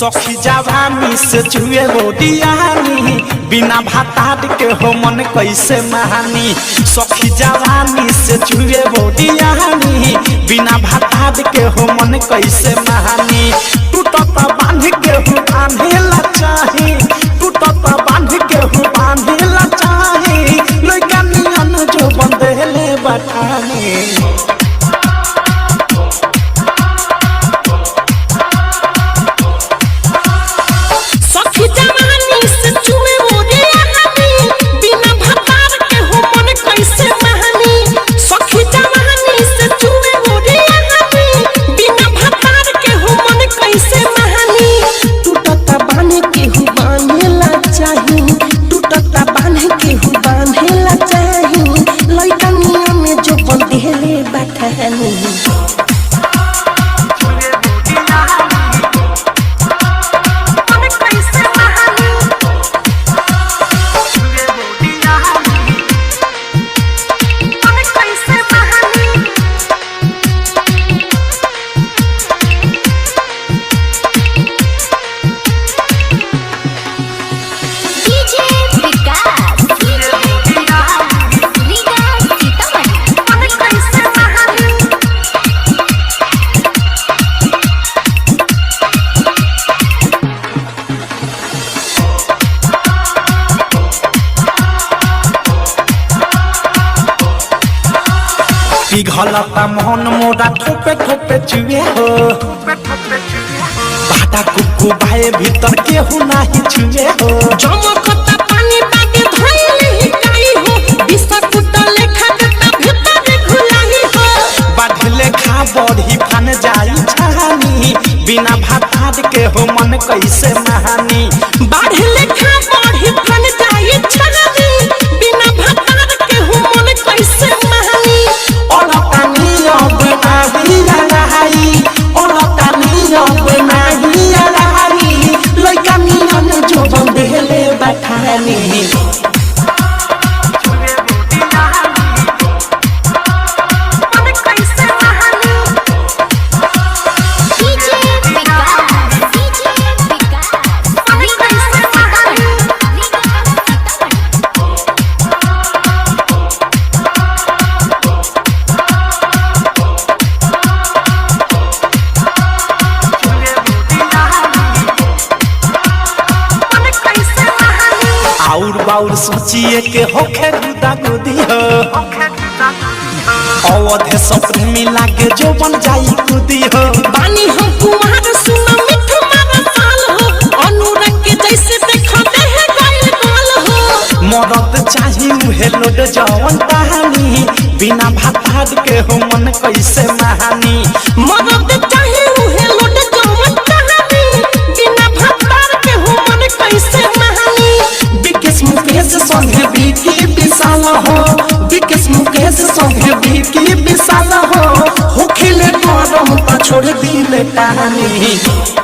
सखी जवानी से चुए रोडियानी बिना भातार के हो मन कैसे महानी। सखी जवानी से चुए रोडियानी बिना भातार के हो मन कैसे महानी। टूटत बांध के हो बांधेला चाही, टूटत बांध के हो बांधेला चाही, लइका नियन जो बंदेले बठानी। पिघलता मोहन मोरा ठोपे ठोपे चुए हो, बाटा कुकु भाई भीतर केहू नाही छुए हो। जमकता पानी बाटे धइले ही काई हो, बिस्कुट लेखा देता भीतर घुलाई हो। बाढ़ले खा बढ़ी फन जाई छानी बिना भातार के हो मन कैसे महानी। बाढ़ले खा बढ़ी फन जाई छानी बिना भातार के हो मन कैसे महानी। आउर बाउर सोचिए के होखे गुदा गुदी हो, अवधे सपने मिला के जो बन जाई कुदी हो। बानी हम कुमार सुना मिठ मारा साल हो, अनुरंग के जैसे देखा देह गाइल गाल हो। मरद चाही उहे लोड जवन कहानी बिना भातार के हो मन कैसे महानी। मरद चाही उहे लोड जवन कहानी बिना भातार के हो मन कैसे महानी। विकेश मुकेश संगे बीकी विशाल हो, विकेश मुकेश संगे बीकी विशाल हो, होखिले करम त छोड़ दिले कहानी।